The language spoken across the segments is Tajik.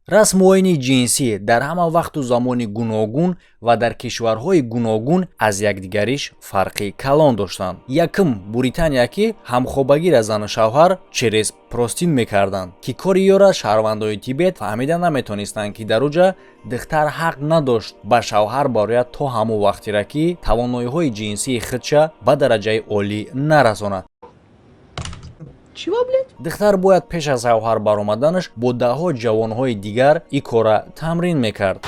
расмҳоини ҷинсӣ дар ҳама вақту замони гуногун ва дар кишварҳои гуногун аз якдигариш фарқи калон доштанд. Якм Британия ки ҳамхобагира зану шавҳар через простин мекарданд, ки кори ёра шаҳрвандои Тибет фаҳмида наметонистанд, ки дар уҷа духтар ҳақ надошт ба шавҳар барояд то ҳамон вақтира ки тавоноиҳои ҷинсии худша ба дараҷаи олӣ нарасонад. Чего, блядь? духтар бояд пеш аз шавҳар баромаданаш бо даҳҳо ҷавонҳои дигар ин кора тамрин мекард.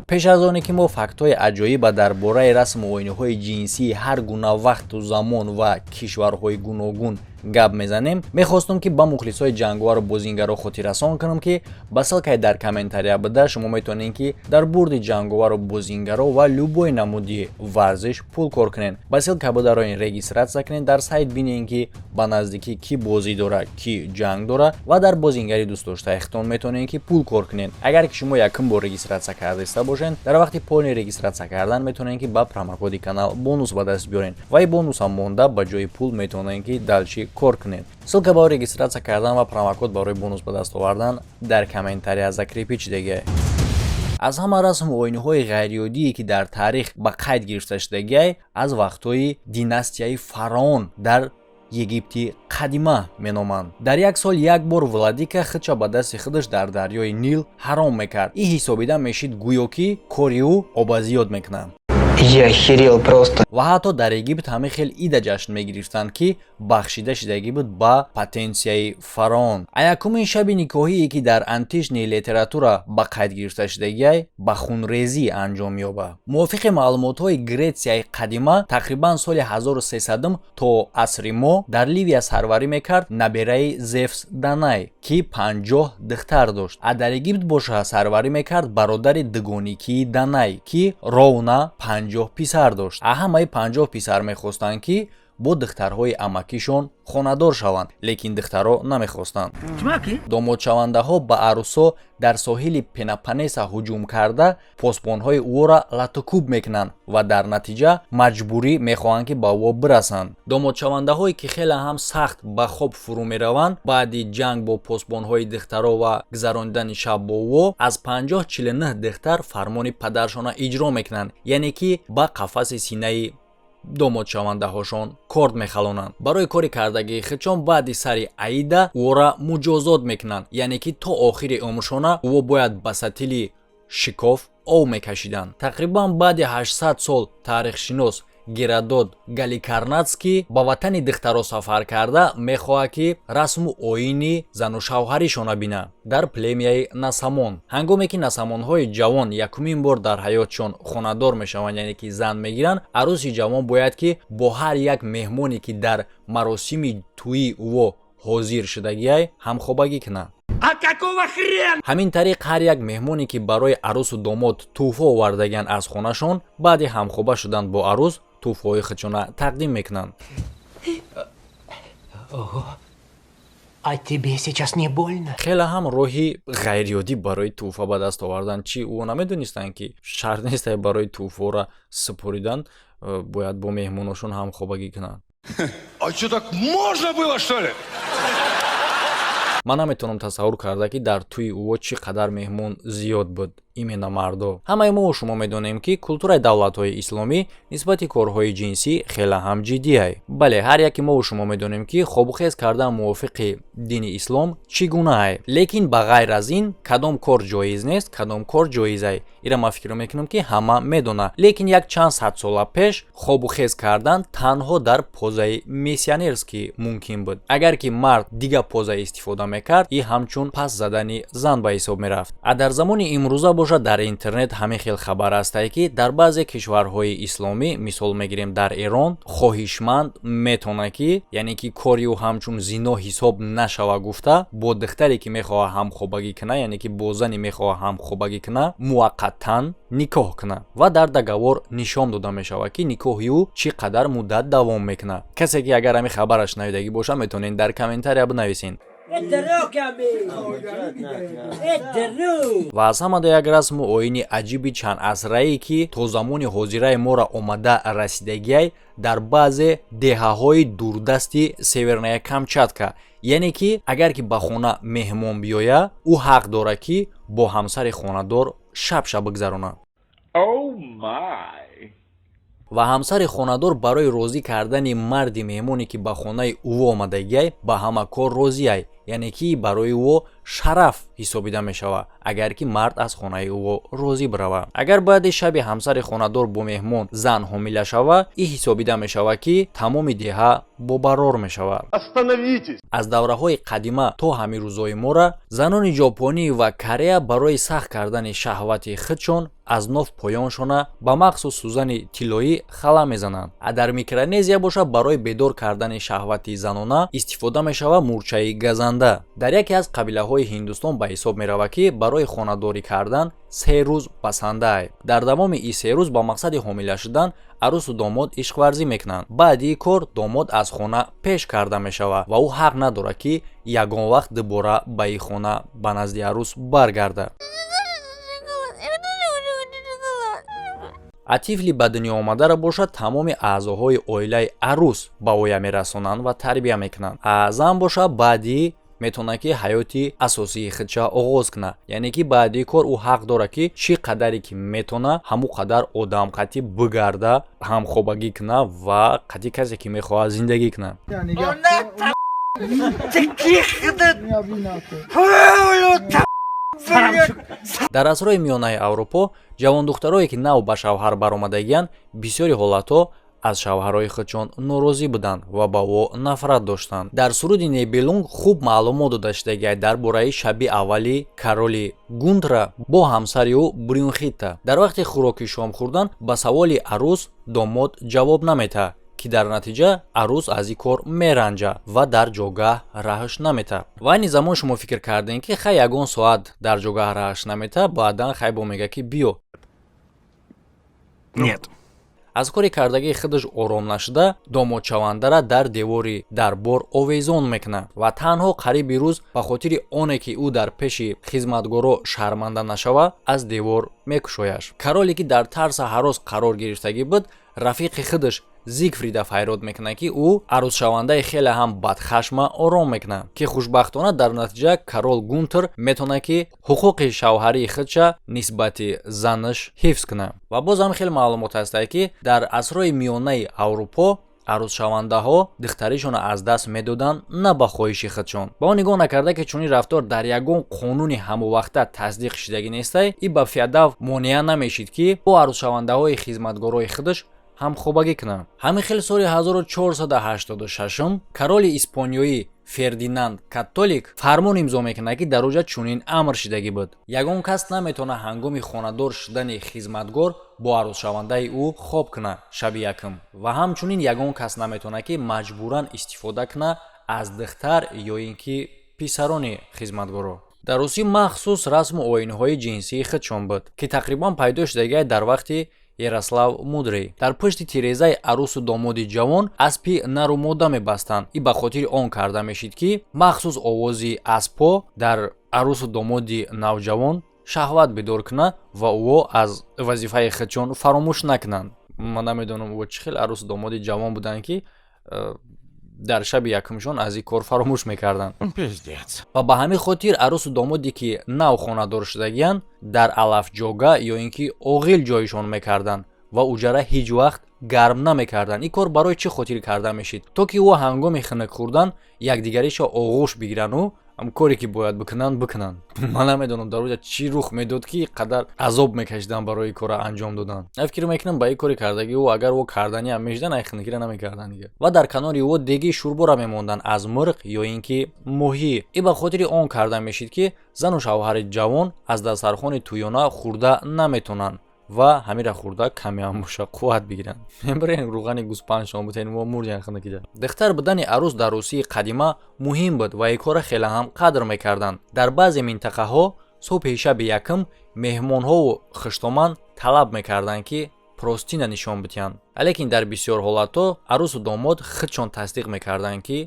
пеш аз оне ки мо фактҳои аҷоиба дар бораи расму оинаҳои ҷинсии ҳар гуна вақту замон ва кишварҳои гуногун гап мезанем, мехостум ки ба мухлисои ҷангувару бозингаро хотиррасон кунам, ки ба ссилкаи дар комментария буда шумо метавонед ки дар бурди ҷангувару бозингаро ва любой намуди варзиш пул кор кунед. Ба ссилка бударо ин регистратсия кунед, дар сайт бинед ки ба наздикӣ ки бозӣ дора, ки ҷанг дора ва дар бозингари дӯстдоштаи худтон метавонед ки пул кор кунед. Агар ки шумо якм бор регистратсия кардаиста бошед, дар вақти полни регистратсия кардан метавонед ки ба промокоди канал бонус ба даст биёред ва ин бонус ҳам монда ба ҷои пул метавонед ки далчи кор кунед. ссилка барои регистратсия кардан ва промокод барои бонус ба даст овардан дар комментария закрепичидеги. аз ҳама расму оинаҳои ғайриодие ки дар таърих ба қайд гирифта шудагиай аз вақтҳои династияи фараон дар египти қадима меноманд. дар як сол як бор Владика худша ба дасти худаш дар дарёи Нил ҳаром мекард. ин ҳисобида мешид гӯё ки кори ӯ обазиёд мекунад. Я охерел просто. ва ҳатто дар Египт ҳамин хел ида ҷашн мегирифтанд ки бахшида шудагӣ буд ба потенсияи фараон. Якумин шаби никоҳие ки дар антишни литература ба қайд гирифта шудагиай ба хунрезӣ анҷом ёба. мувофиқи маълумотҳои Гретсияи қадима тақрибан соли 1300 то асри мо дар Ливия сарварӣ мекард набераи Зевс Данай ки 50 духтар дошт. а дар Египт боша сарварӣ мекард бародари дугоникии Данай ки ровна 50 писар дошт. ҳамаи 50 писар мехостанд ки бо духтарҳои амакишон хонадор шаванд, лекин духтаро намехостанд. домодшавандаҳо ба арӯсо дар соҳили Пенопанеса ҳуҷум карда посбонҳои ӯро латукуб мекунанд ва дар натиҷа маҷбурӣ мехоҳанд ки ба ӯ бирасанд. домодшавандаҳое ки хеле ҳам сахт ба хоб фурӯ мераванд баъди ҷанг бо посбонҳои духтаро ва гузарондани шаб бо ӯ аз 50-49 духтар фармони падаршона иҷро мекунанд, яъне ки ба қафаси синаи домодшавандаҳошон корд мехалонанд. барои кори кардагии худшон баъди сари аида ӯро муҷозот мекунанд, яъне ки то охири умршона ӯ бояд ба сатили шикоф ов мекашиданд. тақрибан баъди 800 сол таърихшинос Геродот Галикарнатский ба ватани духтаро сафар карда мехоҳад ки расму оини зану шавҳаришона бинад дар племияи Насамон. ҳангоме ки насамонҳои ҷавон якумин бор дар ҳаётшон хонадор мешаванд, яъне ки зан мегиранд, арӯси ҷавон бояд ки бо ҳар як меҳмоне ки дар маросими тӯи ӯ ҳозир шудагиай ҳамхобагӣ кунад. А какого хрена? ҳамин тариқ ҳар як меҳмоне ки барои арӯсу домод тӯҳфа овардагианд аз хонашон баъди ҳамхоба шудан бо арӯс тӯҳфаҳои худшона тақдим мекунанд. А тебе сейчас не больно? хеле ҳам роҳи ғайриёдӣ барои тӯҳфа ба даст овардан чи ӯ намедонистанд ки шарт нестай барои тӯҳфаро супоридан бояд бо меҳмоношон ҳамхобагӣ кунанд. А что, так можно было, что ли? ман наметавонам тасаввур карда ки дар тӯи ӯ чӣ қадар меҳмон зиёд буд. имена мардо. ҳамаи мо шумо медонем ки култураи давлатҳои исломӣ нисбати корҳои ҷинсӣ хеле ҳам ҷиддиай. бале ҳар яки мо шумо медонем ки хобухез кардан мувофиқи дини ислом чӣ гунаай. лекин ба ғайр аз ин кадом кор ҷоиз нест, кадом кор ҷоизай. ира ман фикр мекунам ки ҳама медона. лекин як чанд сад сола пеш хобухез кардан танҳо дар позаи миссионерскӣ мумкин буд. агар ки мард дига поза истифода мекард, ин ҳамчун пас задани зан ба ҳисоб мерафт. а дар замони имрӯза дар интернет ҳамин хел хабар ҳастае ки дар баъзе кишварҳои исломӣ, мисол мегирем дар Эрон, хоҳишманд метавонад ки яъне ки кори ӯ ҳамчун зино ҳисоб нашава гуфта бо духтаре ки мехоҳад ҳамхобагӣ кунад, яъне ки бо зане мехоҳад ҳамхобагӣ кунад, муваққатан никоҳ кунад ва дар договор нишон дода мешавад ки никоҳи ӯ чӣ қадар муддат давом мекунад. касе ки агар ҳамин хабараш навидагӣ бошад метавонед дар комментария бинависед. ва аз ҳамада як расму оини аҷиби чанд асраие ки то замони ҳозираи мора омада расидагиай дар баъзе деҳаҳои дурдасти северная камчатка, яъне ки агар ки ба хона меҳмон биёя ӯ ҳақ дорад ки бо ҳамсари хонадор шаб бигзаронад. ва ҳамсари хонадор барои розӣ кардани марди меҳмоне ки ба хонаи ӯ омадагиай ба ҳама кор розиай, яъне ки барои ӯ шараф ҳисобида мешавад агар ки мард аз хонаи ӯ розӣ биравад. агар баъди шаби ҳамсари хонадор бо меҳмон зан ҳомила шавад, ин ҳисобида мешавад ки тамоми деҳа бобарор мешавад. аз давраҳои қадима то ҳамин рӯзҳои мора занони ҷопонӣ ва Корея барои сахт кардани шаҳвати худшон аз нов поёншона ба махсус сӯзани тиллоӣ хала мезананд. дар Микронезия бошад барои бедор кардани шаҳвати занона истифода мешавад мурчаи газанда. дар яке аз қабилаҳои Ҳиндустон ба ҳисоб меравад ки барои хонадорӣ кардан 3 рӯз басандаай. дар давоми ин 3 рӯз ба мақсади ҳомила шудан арӯсу домод ишқварзӣ мекунанд. баъди ин кор домод аз хона пеш карда мешавад ва ӯ ҳақ надорад ки ягон вақт дубора ба ин хона ба назди арӯс баргардад. атифли ба дунё омадаро бошад тамоми аъзоҳои оилаи арӯс ба оя мерасонанд ва тарбия мекунанд. зан бошад баъди метавонад ки ҳаёти асосии худша оғоз кунад, яъне ки баъди кор ӯ ҳақ дорад ки чӣ қадаре ки метавонад ҳамон қадар одам қати бигарда ҳамхобагӣ кунад ва қати касе ки мехоҳад зиндагӣ кунад. дар асрҳои миёнаи Аврупо ҷавондухтарое ки нав ба шавҳар баромадагиянд бисёри ҳолатҳо аз шавҳарҳои худшон норозӣ буданд ва ба ӯ нафрат доштанд. дар суруди Нибелунг хуб маълумот дода шудагиаст дар бораи шаби аввали Кароли Гунтра бо ҳамсари ӯ Брюнхитта. дар вақти хӯроки шом хӯрдан ба саволи арӯс домод ҷавоб намедиҳад, ки дар натиҷа арӯс аз ин кор меранҷад ва дар ҷойгоҳ раҳш намедиҳад. ва айни замон шумо фикр кардем ки хай ягон соат дар ҷойгоҳ раҳш намедиҳад, баъдан хай бо мегӯяд ки биё. Нет. аз кори кардагии худаш ором нашуда домодшавандара дар девори дарбор овезон мекунад ва танҳо қариби рӯз ба хотири оне ки ӯ дар пеши хизматгоро шарманда нашавад аз девор мекушояш. Кароле ки дар тарса ҳарос қарор гирифтагӣ буд, рафиқи худаш Зигфрида файрод мекунад ки ӯ арӯсшавандаи хеле ҳам бадхашма ором мекунад, ки хушбахтона дар натиҷа Карол Гунтер метавонад ки ҳуқуқи шавҳарии худша нисбати занаш ҳифз кунад. ва боз ҳам хеле маълумот ҳастад ки дар асрҳои миёнаи Аврупо арӯсшавандаҳо духтаришонро аз даст медоданд на ба хоҳиши худшон. ба он нигоҳ накарда ки чунин рафтор дар ягон қонуни ҳамовақта тасдиқ шудагӣ нестай, ин ба феодал монеа намешид ки бо арӯсшавандаҳои хизматгорои худаш ҳамхобагӣ кунанд. ҳамин хел соли 1486 Кароли Испониёӣ Фердинанд Католик фармон имзо мекунад ки дар оҷа чунин амр шудагӣ буд: ягон кас наметавонад ҳангоми хонадор шудани хизматгор бо арӯсшавандаи ӯ хоб кунад шаби якум, ва ҳамчунин ягон кас наметавонад ки маҷбуран истифода кунад аз духтар ё ин ки писарони хизматгоро. дар Русия махсус расму оинҳои ҷинсии худшон буд, ки тақрибан пайдо шудагиаст дар вақти Ярослав Мудрый. дар пушти тирезаи арӯсу домоди ҷавон аспи нару мода мебастанд. ин ба хотири он карда мешид ки махсус овози аспҳо дар арӯсу домоди навҷавон шаҳват бедор кунад ва ӯ аз вазифаи худшон фаромӯш накунанд. ман намедонам ӯ чӣ хел арӯсу домоди ҷавон буданд ки дар шаби якумшон аз ин кор фаромӯш мекарданд. Пиздец. ва ба ҳамин хотир арӯсу домоде ки нав хонадор шудагиянд дар алафҷога ё ин ки оғил ҷойшон мекарданд ва уҷара ҳеҷ вақт гарм намекарданд. ин кор барои чӣ хотир карда мешид? то ки ӯ ҳангоми хунук хӯрдан якдигариша оғӯш бигирану коре ки бояд бикунанд бикунанд. ман намедонам дар оҷа чӣ рух медод ки қадар азоб мекашиданд барои кора анҷом додан. фикр мекунам ба ин кори кардагӣ ӯ агар ӯ кардани ҳам мешиданд ай хунукиро намекарданд дига. ва дар канори ӯ деги шӯрбора мемонданд аз мурғ ё ин ки моҳӣ. ин ба хотири он карда мешид ки зану шавҳари ҷавон аз дастархони тӯёна хӯрда наметавонанд ва ҳамира хӯрда каме ҳам боша қувват бигиранд. мебарен рӯғани гӯспанчон бутен мо мурҷан хунукида. духтар будани арӯс дар Русии қадима муҳим буд ва ин кора хеле ҳам қадр мекарданд. дар баъзе минтақаҳо субҳи шаби якум меҳмонҳову хуштоманд талаб мекарданд ки простина нишон бидиҳанд. лекин дар бисёр ҳолатҳо арӯсу домод худшон тасдиқ мекарданд ки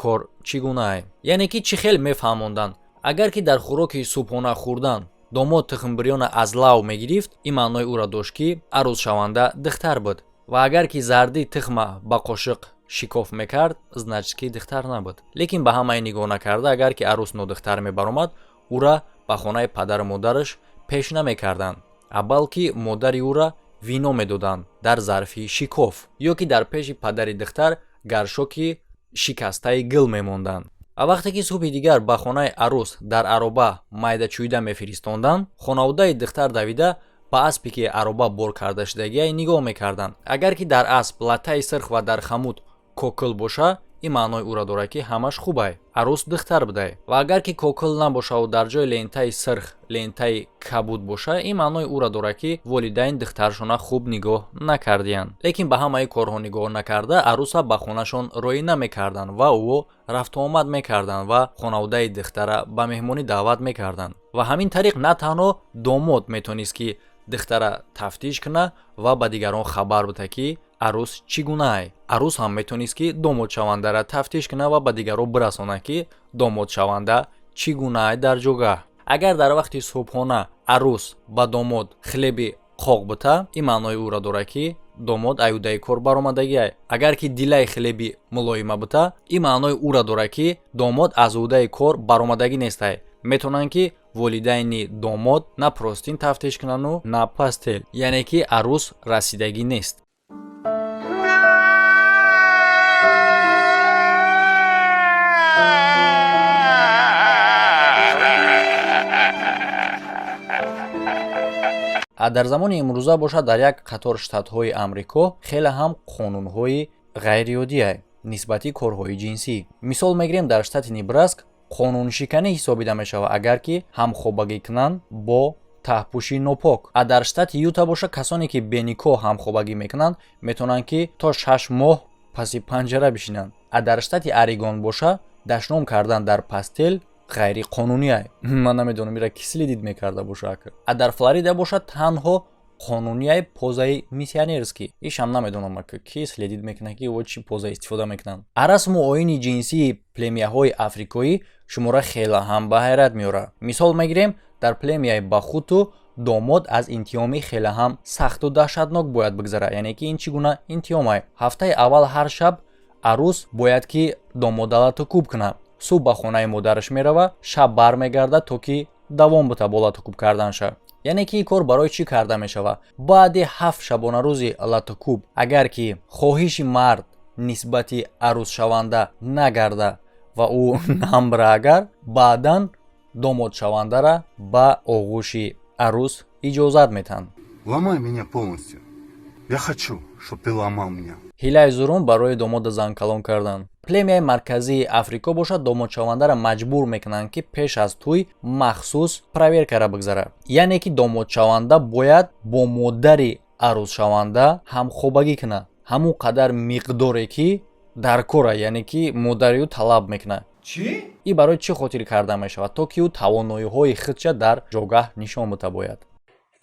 кор чӣ гуна е? Яъне ки чӣ хел мефаҳмонданд агар ки дар хӯроки субҳона хӯрдан домод тихмбирёна аз лав мегирифт, ин маънои ӯро дошт ки арӯзшаванда духтар буд, ва агар ки зарди тихма ба қошиқ шикоф мекард, значит ки духтар набуд. Лекин ба ҳамаи нигоҳ накарда, агар ки арӯз нодухтар мебаромад, ӯра ба хонаи падару модараш пеш намекарданд, балки модари ӯра вино медоданд дар зарфи шикоф, ё ки дар пеши падари духтар гаршоки шикастаи гил мемонданд. Вақте ки субҳи дигар ба хонаи арӯз дар ароба майдачӯида мефиристонданд, хонаводаи духтар давида ба аспе ки ароба бор карда шудагиай нигоҳ мекарданд. Агар ки дар асп латтаи сирх ва дар хамуд кокил боша, ин маънои ӯро дорад ки ҳамаш хубай, арӯз духтар будай. Ва агар ки кокил набошаву дар ҷои лентаи сирх лентаи кабуд боша, ин маънои ӯро дорад ки волидайн духтаршона хуб нигоҳ накардиянд. Лекин ба ҳамаи корҳо нигоҳ накарда, арӯса ба хонашон роӣ намекарданд ва ӯ рафтуомад мекарданд ва хонаводаи духтара ба меҳмонӣ даъват мекарданд. Ва ҳамин тариқ на танҳо домод метавонист ки духтара тафтиш куна ва ба дигарон хабар буда ки арӯз чӣ гунае. Арӯз ҳам метавонист ки домодшавандара тафтиш куна ва ба дигарон бирасона ки домодшаванда чӣ гунае дар ҷогаҳ. Агар дар вақти субҳона арӯз ба домод хлеби қоқ бута, ин маънои ӯро дорад ки домод аюдаи кор баромадагиай. Агар ки дилаи хлеби мулоима бута, ин маънои ӯро дорад ки домод аз ӯдаи кор баромадагӣ нестай. Метавонанд ки волидайни домод на простин тафтиш кунану на пастел, яъне ки арӯз расидагӣ нест. дар замони имрӯза бошад дар як қатор штатҳои амрико хеле ҳам қонунҳои ғайриоддия нисбати корҳои ҷинсӣ. Мисол мегирем, дар штати Небраск қонуншиканӣ ҳисобида мешавад агар ки ҳамхобагӣ кунанд бо таҳпӯши нопок. Дар штати Юта боша касоне ки беникоҳ ҳамхобагӣ мекунанд метавонанд ки то 6 моҳ паси панҷара бишинанд. Дар штати Орегон боша дашном кардан дар пастел ғайриқонунӣ. Ман намедонам ира ки следид мекарда боша. Дар Флорида боша танҳо қонунияи позаи миссионерский. Ишам намедонам ки следид мекунад ки ва чӣ поза истифода мекунанд. Расму оини ҷинсии племияҳои африкоӣ шумора хела ҳам ба ҳайрат меорад. Мисол мегирем, дар племияи Бахуту домод аз интиҳоми хела ҳам сахту даҳшатнок бояд бигзарад. Яъне ки ин чӣ гуна интиҳомай? Ҳафтаи аввал ҳар шаб арӯз бояд ки домода латукуб кунад. Субҳ ба хонаи модараш мерава, шаб бармегарда то ки давом бута бо латукуб карданша. Яъне ки ин кор барои чӣ карда мешавад? Баъди 7 шабонарӯзи латукуб агар ки хоҳиши мард нисбати арӯзшаванда нагарда ва ӯ намбра, агар баъдан домодшавандара ба оғӯши арӯз иҷозат метаҳанд. Ломай меня полностью. Я хочу, чтоб ты ломал меня. ҳилаи зурум барои домода занкалон кардан. Племияи марказии Африко бошад домодшавандара маҷбур мекунанд ки пеш аз тӯй махсус проверкара бигзарад. Яъне ки домодшаванда бояд бо модари арӯзшаванда ҳамхобагӣ кунад. Ҳамун қадар миқдоре ки дар кора, яъне ки модари ӯ талаб мекунад. Чӣ? ин барои чӣ хотир карда мешавад? То ки ӯ тавоноиҳои худша дар ҷогаҳ нишон бута бояд.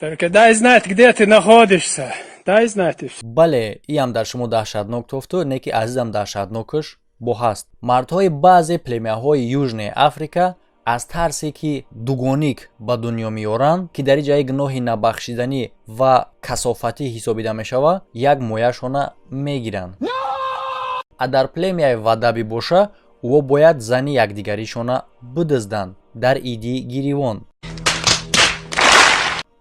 Только дай знать, где ты находишься. Дай знать. бале, иам дар шумо даҳшатнок тофту, не ки азизам даҳшатнокаш бо ҳаст. Мардҳои баъзе племияҳои Южнаи Африка аз тарсе ки дугоник ба дунё меоранд, ки дар ҷаи гуноҳи набахшиданӣ ва касофатӣ ҳисобида мешавад, як мояшона мегиранд. Дар племияи Вадаби боша ӯ бояд зани якдигаришона бидизданд дар иди гиривон.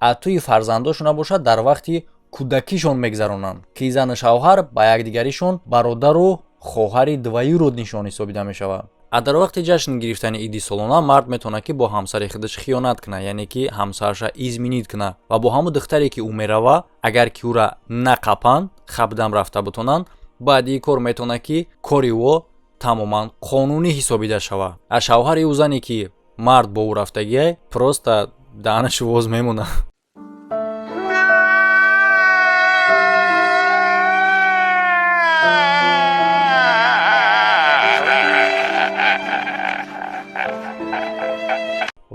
Атӯи фарзандошона бошад дар вақти кӯдакишон мегзаронанд, ки зану шавҳар ба якдигаришон бародару хоҳари двоюрод нишон ҳисобида мешавад. Дар вақти ҷашн гирифтани иди солона мард метавонад ки бо ҳамсари худаш хиёнат кунад, яъне ки ҳамсараша изминид кунад ва бо ҳамун духтаре ки ӯ мерава, агар ки ӯра нақапанд, хабдам рафта бутонанд, баъди ин кор метавонад ки кори ӯ тамоман қонунӣ ҳисобида шавад. Аз шавҳари ӯ зане ки мард бо ӯ рафтагиай просто даҳанаш воз мемонад.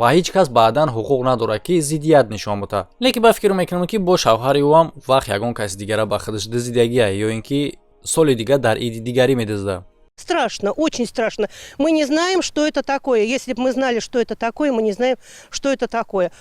ва ҳеҷ кас баъдан ҳуқуқ надорад ки зиддият нишон бута. лекин ба фикр мекунам ки бо шавҳари ӯ ҳам вақт ягон каси дигара ба худаш диздидагия ё ин ки соли дигар дар иди дигарӣ медизда. Страшно, очень страшно. Мы не знаем, что это такое. Если бы мы знали, что это такое, мы не знаем, что это такое.